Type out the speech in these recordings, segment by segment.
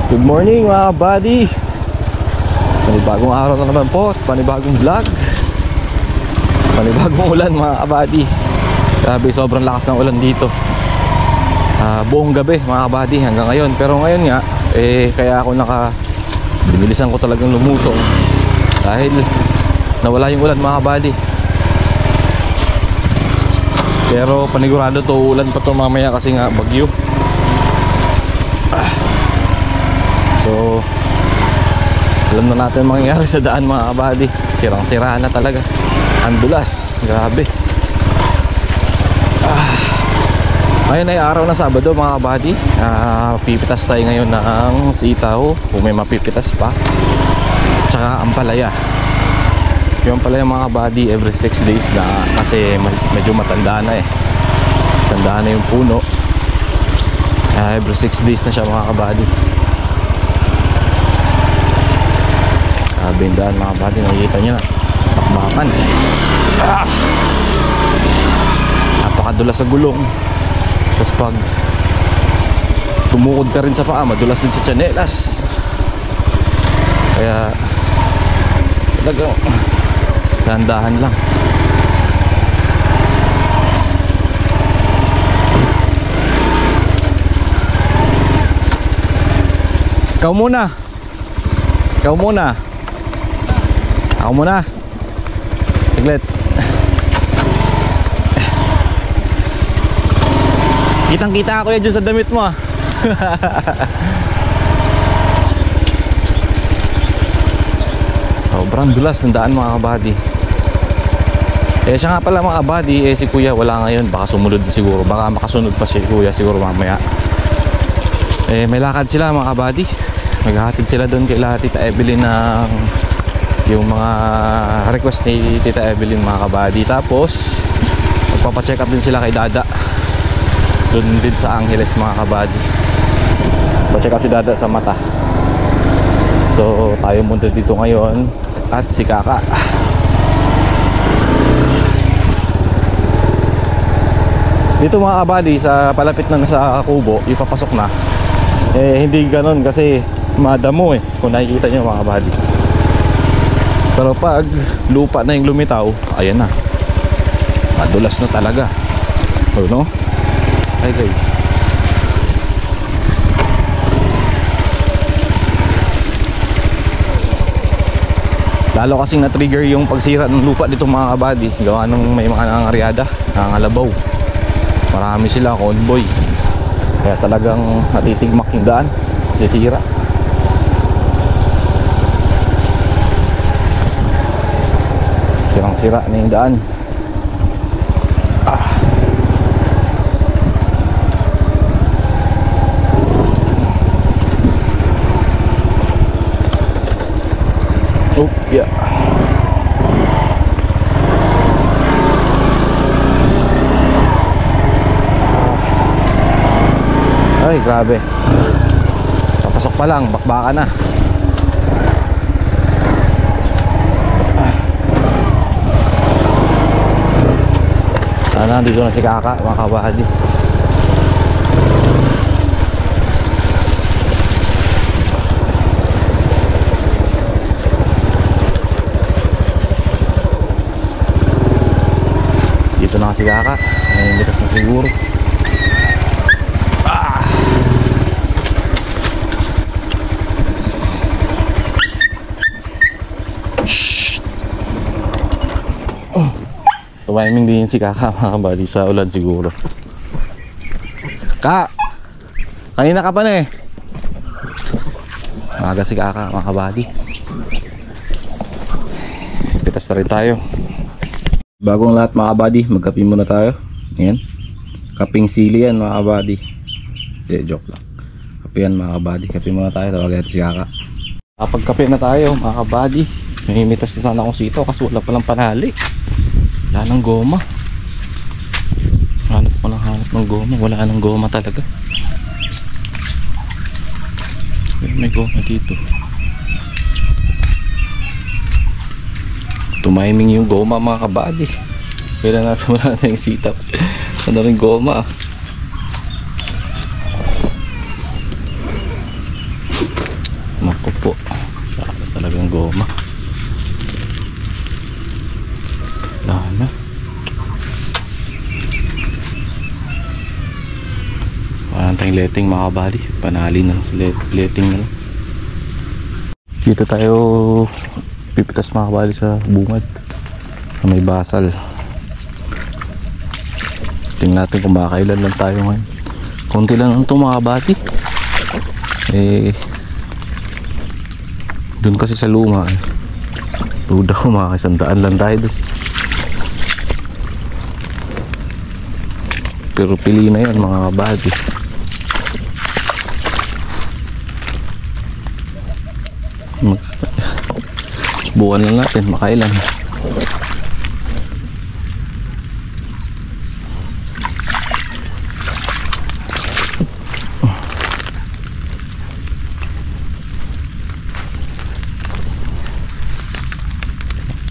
Good morning mga buddy. Panibagong araw na naman po, panibagong vlog, panibagong ulan mga kabady. Grabe, sobrang lakas ng ulan dito. Buong gabi mga kabady hanggang ngayon. Pero ngayon nga, kaya ako binilisan ko talagang lumusong dahil nawala yung ulan mga kabady. Pero panigurado to, ulan pa to mamaya kasi nga bagyo. So alam na natin mangyayari sa daan mga kabady. Sirang-sira na talaga. Ang dulas, grabe. Ngayon ay araw na Sabado mga kabady. Pipitas tayo ngayon ng sitaw, kung may mapipitas pa, tsaka ampalaya. Yung ampalaya mga kabady every 6 days na, kasi medyo matanda na tanda na yung puno. Every 6 days na siya mga kabady. Sabi yung daan mga kabady, nakikita nyo na bakbakan. Napakadulas sa gulong. Tapos pag tumukod ka rin sa paa, madulas din sa tsinelas. Kaya talagang dahan-dahan lang. Ikaw muna. Ikaw muna. Ako muna. Tiglit. Kitang-kita ako yan dyan sa damit mo. Sobrang dulas ng daan mga kabady. Siya nga pala mga kabady, si kuya wala ngayon. Baka sumunod siguro. Baka makasunod pa si kuya siguro mamaya. May lakad sila mga kabady. Maghahatid sila doon kay Tita Evelyn ng yung mga request ni Tita Evelyn mga kabady. Tapos magpapacheck up din sila kay Dada doon din sa Angeles mga kabady. Pa-check up si Dada sa mata. So tayo muna dito ngayon at si Kaka. Dito mga kabady, sa palapit na sa Kubo, ipapasok na. Hindi ganon kasi madamo kung nakikita nyo mga kabady. Pero pag lupa na yung lumitaw, ayan na, madulas na talaga. No? Ay guys, lalo kasing na-trigger yung pagsira ng lupa dito mga kabady. Gawa nung may mga nangangaryada, nangangalabaw. Marami sila, convoy. Kaya talagang natitigmak yung daan, sisira. Sirang-sira na yung daan. Oh, yeah. Ay, grabe. Papasok pa lang, bakbaka na. Nandito na si Kaka mga kabady. Dito na si Kaka. May likas na siguro. Tumiming din si Kaka mga kabady sa ulan siguro. Ka! Kanina ka pa na Maga si Kaka mga kabady. Pitas na rin tayo. Bagong lahat mga kabady, magkape muna tayo. Ayan. Kaping sili yan mga kabady. Joke lang. Kape yan mga kabady. Kape muna tayo. Tawagin natin si Kaka. Kapag kape na tayo mga kabady, namimitas na sana akong sitaw kasi wala palang panali. Wala ng goma. Hanap ko lang hanap ng goma. Wala ng goma talaga. May goma dito. Tumiming yung goma mga kabady. Kailan natin wala na yung sitap. Ano rin goma. ng goma. Lahan na. Parang tayong letting mga kabady. Panali na sa letting na lang. Dito tayo pipitas mga kabady sa bungad. Sa may basal. Tingnan natin kung makakailan lang tayo ngayon. Konti lang ito mga kabady. Doon kasi sa luma duda ko makakasandaan lang tayo doon. Pero pili na yan mga kabady. Subukan lang natin makailan.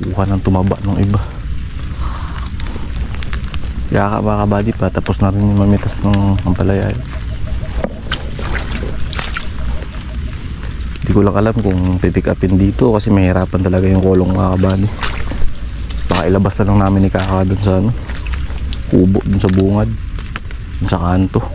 Bukan ang tumaba ng iba. Kaya mga kabady pa tapos na rin yung mamitas ng ampalaya. Hindi ko lang alam kung pipick upin dito kasi mahirapan talaga yung kulong mga kabady. Baka ilabas na lang namin ni Kaka dun sa kubo, dun sa bungad, dun sa kanto.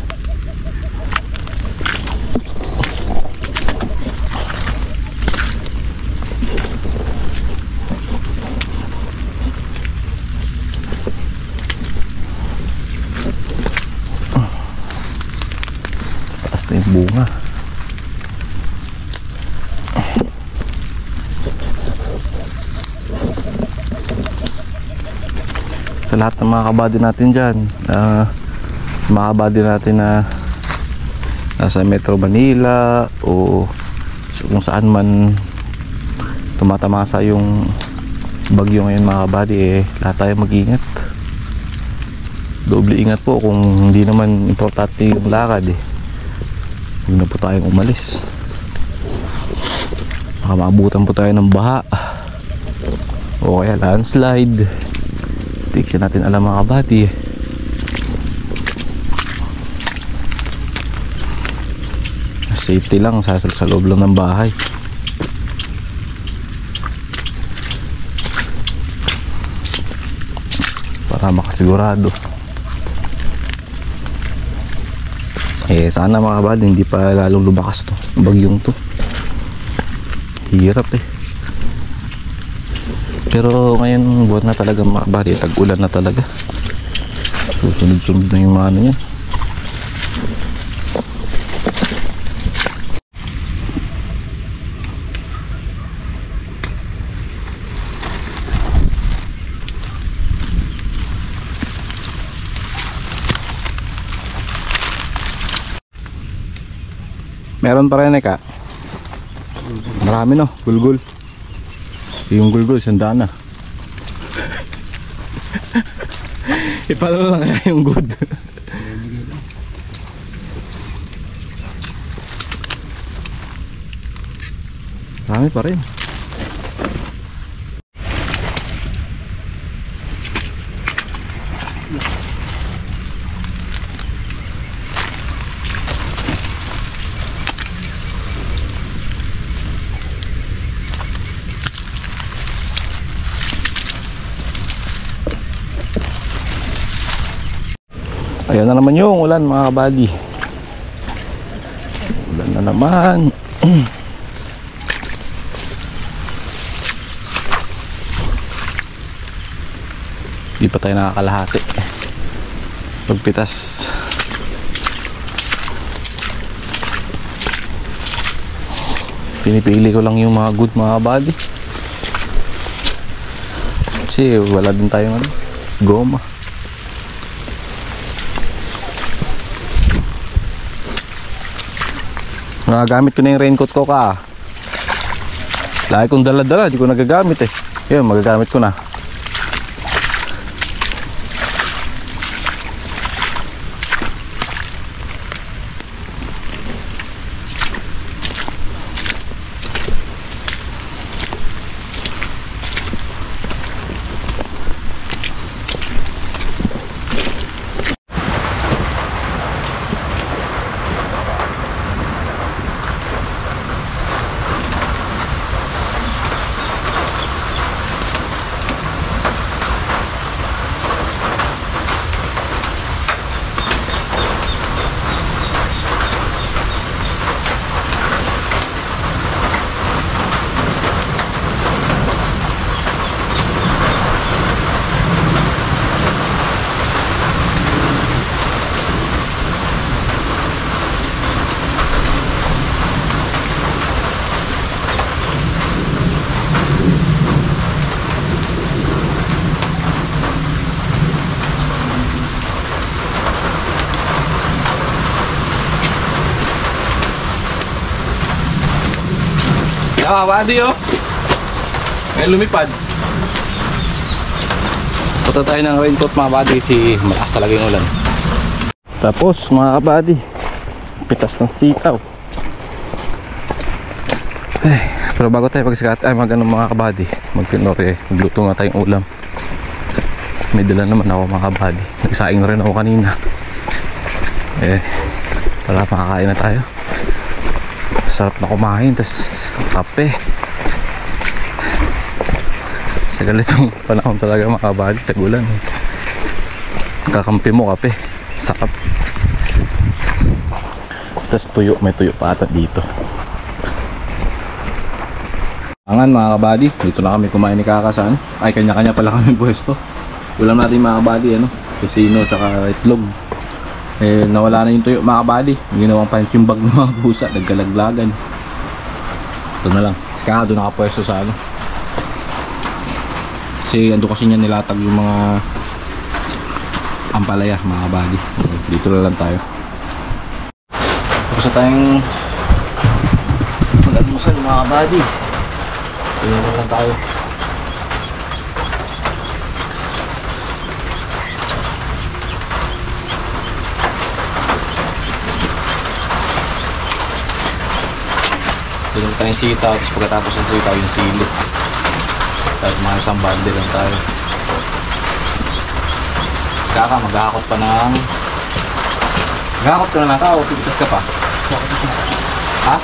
Taas na yung bunga. Sa lahat ng mga kabady natin dyan, mga kabady natin na nasa Metro Manila o kung saan man tumatamasa yung bagyo ngayon mga kabady, lahat tayo mag-ingat. Doble ingat po kung hindi naman importante yung lakad. Huwag na po tayong umalis. Baka maabutan po tayo ng baha o kaya landslide. Hindi natin alam mga kabady. Safety lang sa loob lang ng bahay. Para makasigurado. Sana mga kabady hindi pa lalong lumakas to, bagyong to. Hirap Pero ngayon buwan na talaga mga kabady, tag-ulan na talaga. Susunod-sunod na yung mga ano yan. Meron pa rin ka. Marami no, gulgul. Yung gulgul, sandaan na. Ipalo lang kaya yung good. Marami pa rin. Ayan na naman yung ulan mga kabady. Ulan na naman. Di pa tayo nakakalahati. Pagpitas. Pinipili ko lang yung mga good mga kabady. Kasi wala din tayong goma. Nagagamit ko na yung raincoat ko ka. Lagi kong dala-dala, di ko nagagamit Yun, magagamit ko na. Yeah, buddy oh. May lumipad. Punta tayo ng raincoat mga buddy kasi malakas talaga yung ulan. Tapos mga kabady, pitas ng sitaw. Pero bago tayo pagsikat ay magano mga kabady, magtinore, magluto nga tayong ulam. May dala naman ako mga kabady. Nagsaing na rin ako kanina. Para makakain na tayo. Sarap na kumain, tas kape. Sa ganitong panahon talaga mga kabady, tagulan. Kakampi mo kape, sakap. Tas tuyo, may tuyo pa ata dito. Angan mga kabady, dito na kami kumain ni Kaka saan. Ay kanya-kanya pala kami pwesto. Ulam natin mga kabady, ano, tusino tsaka itlog. Nawala na yung tuyo mga kabady. Ginawang punching bag ng mga pusa, nagkalaglagan. Ito na lang, si Kaka doon nakapwesto sa ano. Kasi ando kasi niya nilatag yung mga ampalaya mga kabady. Dito na lang tayo. Tapos na tayong mag-almusal mga kabady. Dito na lang tayo. Dito na tayong sitaw. Tapos pagkatapos ng sitaw yung sili. Tapos mga isang bundle lang tayo. Kaka maghahakot pa ng... Maghahakot ka na lang ka o pipitas ka pa? Ha?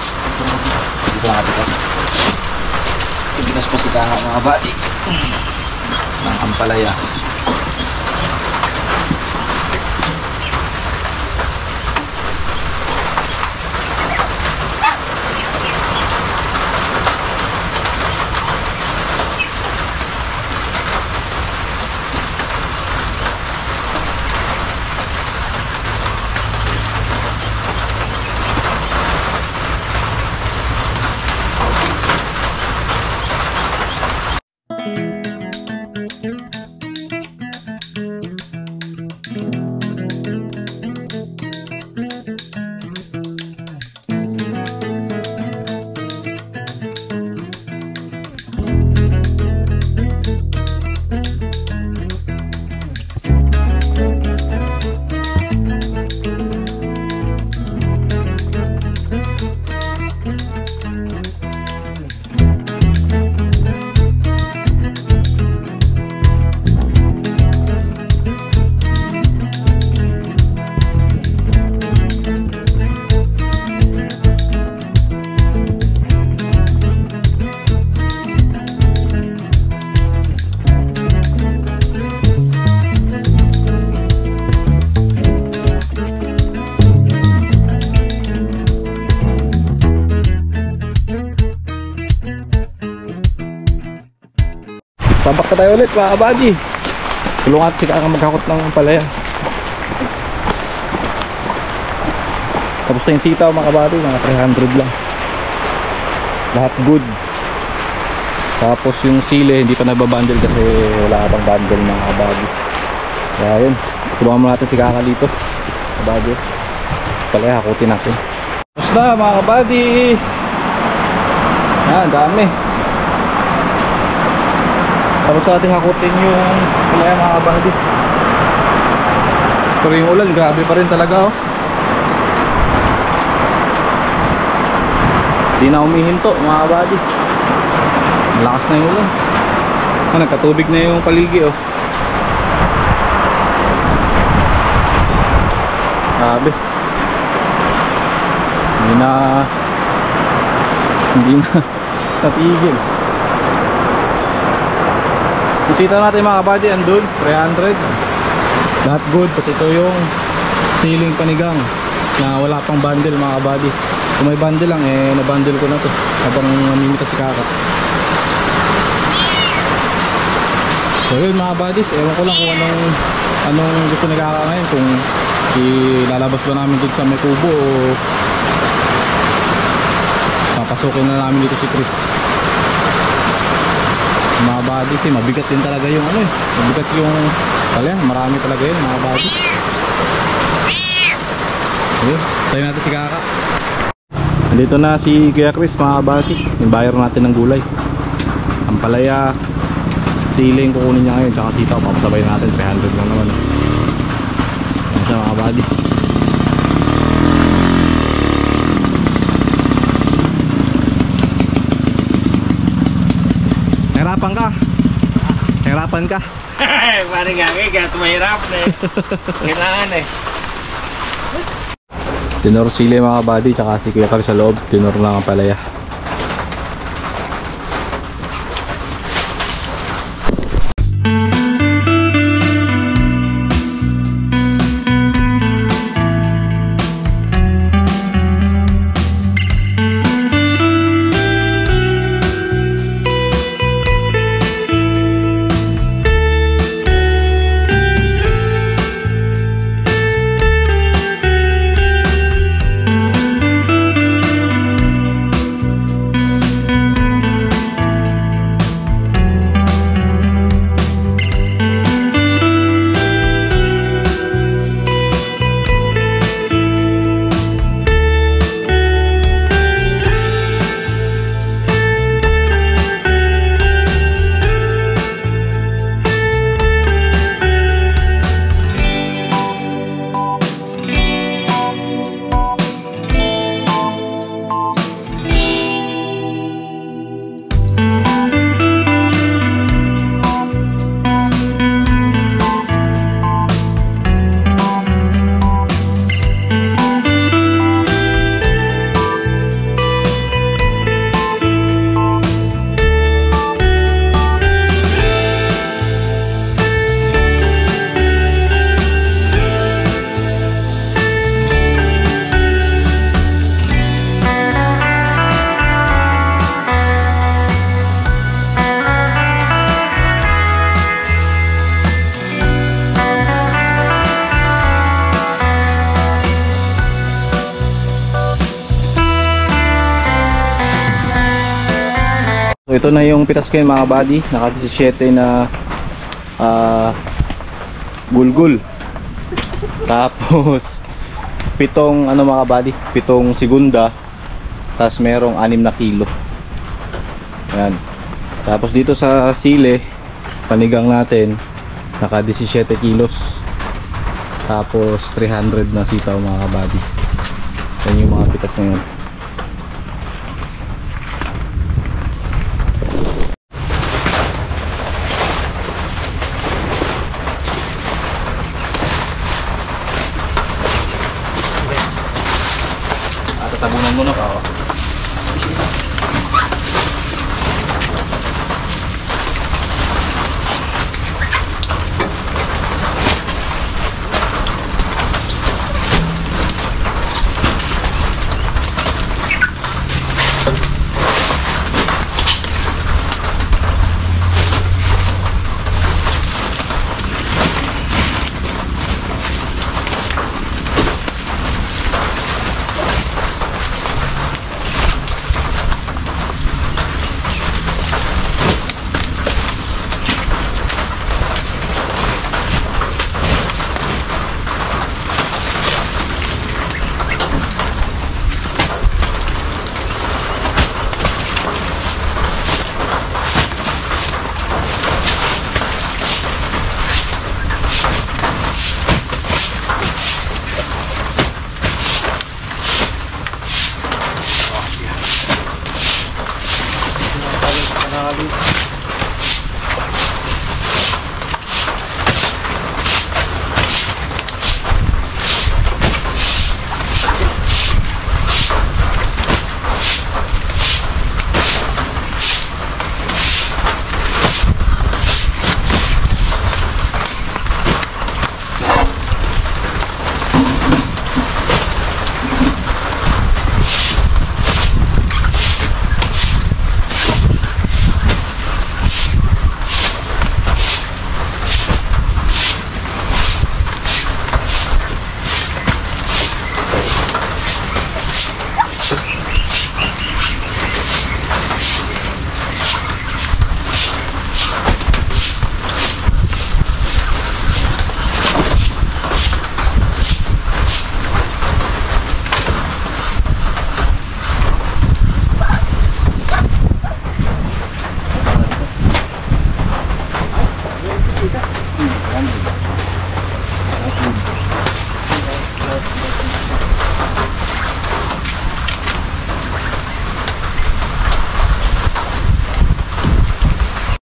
Dito lang kapitas. Pipitas pa si Kaka mga bati. Ng ampalaya. Sabak na tayo ulit mga kabady. Tulungan si Kaka maghakot ng palaya. Tapos na yung sitaw mga kabady, mga 300 lang. Lahat good. Tapos yung sili hindi pa nababundle kasi wala pang bundle mga kabady. Kaya yun, tulungan mo natin si Kaka dito kabady. Palaya hakutin natin. Tapos na mga kabady. Yan, dami. Tapos natin hakutin yung palaya mga kabady. Pero yung ulan grabe pa rin talaga oh. Di na umihinto mga kabady. Malakas na yung ulan. Nagkatubig na yung paligi oh. Grabe. Hindi na natigil. Kita natin mga kabady, andun 300 lahat good. Kasi ito yung ceiling panigang na wala pang bundle mga kabady. Kung may bundle lang nabundle ko na to habang namimita si Kaka. So yun mga kabady, ewan ko lang kung anong gusto ni Kaka ngayon, kung ilalabas ba namin dito sa may kubo o papasukin na namin dito si Chris. Mga body kasi mabigat din talaga yung mabigat yung palaya, marami talaga yun mga body. Ayun, tayo natin si Kaka. Dito na si Kuya Chris mga kabati, yung buyer natin ng gulay. Ang palaya, siling kukunin niya ngayon, tsaka sitaw papasabay natin, 300 lang naman. Yan siya mga kabati. Nahirapan ka? Nahirapan ka? Parang nga kaya mahirap na eh. Kailangan eh. Tinor sili mga kabady, tsaka si Kuya Carl sa loob, tinor lang ang palaya. So ito na yung pitas ko yung mga buddy, naka 17 na gulgul. Tapos pitong ano mga buddy, pitong segunda. Tapos merong 6 na kilo. Ayan. Tapos dito sa sile, panigang natin, naka 17 kilos. Tapos 300 na sitaw mga buddy. Yan yung mga pitas ngayon. Tabunan mo na pa ako.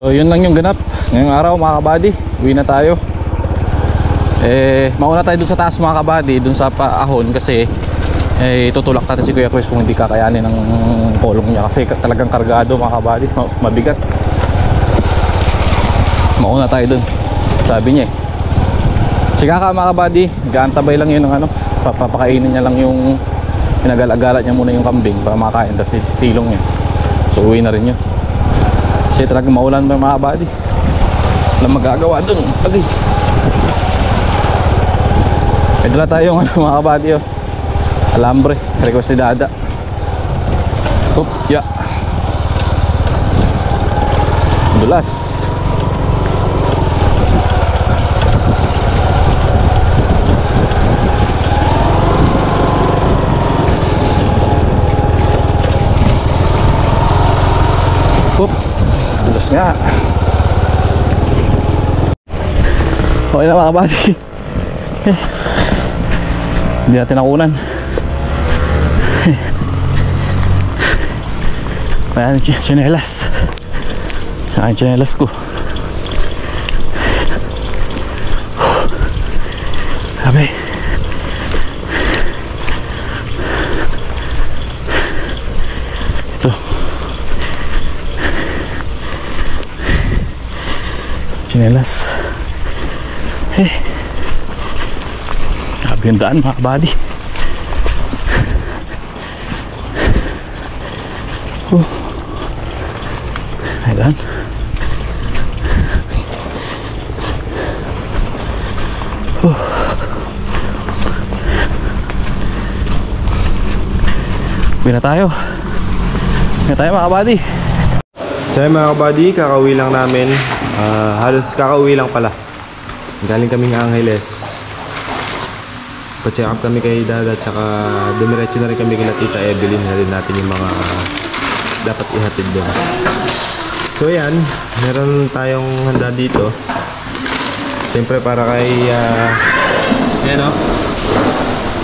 So yun lang yung ganap ngayong araw mga kabady. Uwi na tayo. Mauna tayo dun sa taas mga kabady, dun sa paahon kasi tutulak natin si Kuya Chris kung hindi kakayanin ng kolong niya kasi talagang kargado mga kabady, mabigat. Mauna tayo dun, sabi niya sige ka mga kabady, gaantabay lang yun ng ano, papakainin niya lang yung pinag-alagalat niya muna yung kambing para makakain, tapos sisilong niya. So uwi na rin yun kasi talagang maulan ba mga kabady, walang magagawa dun. Agay, may dala tayong ano mga kabady, alambre, request ni Dada. Oop, yeah. Dulas. Oop, dulas nga. Okay na mga kabady. Hindi natin nakunan. Ayan, tsinelas. Saan yung tsinelas ko? Sabi ito, tsinelas. Sabi yung daan mga kabady. Ayan. Uwi na tayo. Uwi na tayo mga kabady. So mga kabady, kakauwi lang namin. Halos kakauwi lang pala. Galing kaming Angeles. Pa-check up kami kay Dada, tsaka dumiretso na rin kami kay Tita Evelyn. Halin natin yung mga dapat ihatid doon. So yan, meron tayong handa dito. Siyempre para kay yan o,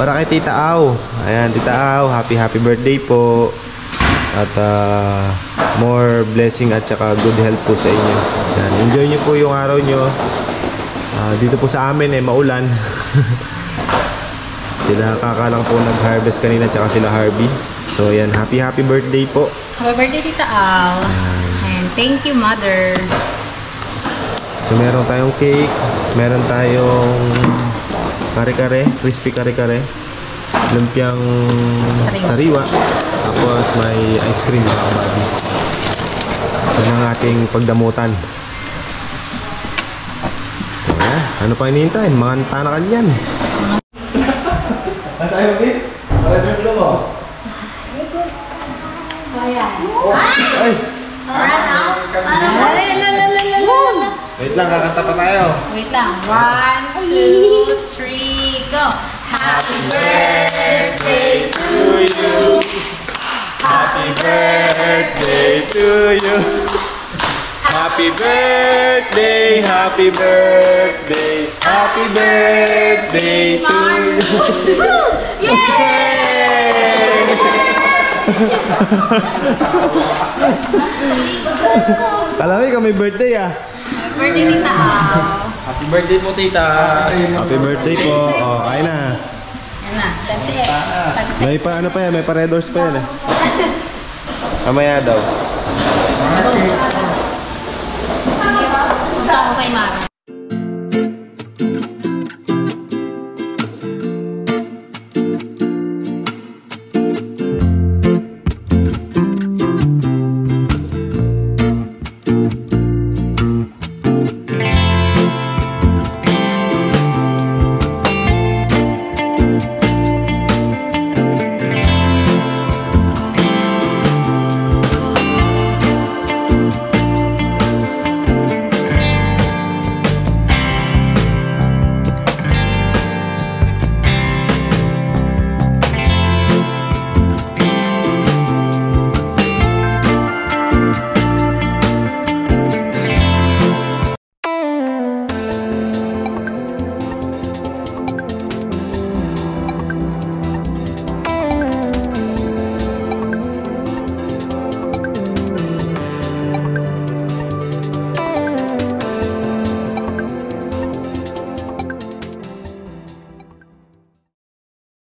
para kay Tita Au. Ayan, Tita Au, happy birthday po. At more blessing at saka good health po sa inyo. Yan, enjoy nyo po yung araw nyo. Dito po sa amin maulan. Sila kakalang po nag-harvest kanina, tsaka sila Harvey. So yan, happy birthday po. Happy birthday, Tita Al. And thank you, Mother. So meron tayong cake, meron tayong kare-kare, crispy kare-kare, lumpiang sariwa, tapos may ice cream mga kabady. Yan ang ating pagdamutan. So yan, ano pa hinihintay? Mga tanakan yan. Nasaan mo, babe? Pag-address lang mo. Ay! Wait lang, kakasta pa tayo. Wait lang. 1, 2, 3, go! Happy birthday to you! Happy birthday to you. Happy birthday, happy birthday, happy birthday to you. Yay! Alam mo, ikaw may birthday ah. Happy birthday, Tita Al. Happy birthday po tita. Happy birthday po. Oh, kain na. Yan na. That's it. May pa ano pa yan, may pa Red Horse pa yan eh. Mamaya daw. Gusto ko kay Mara.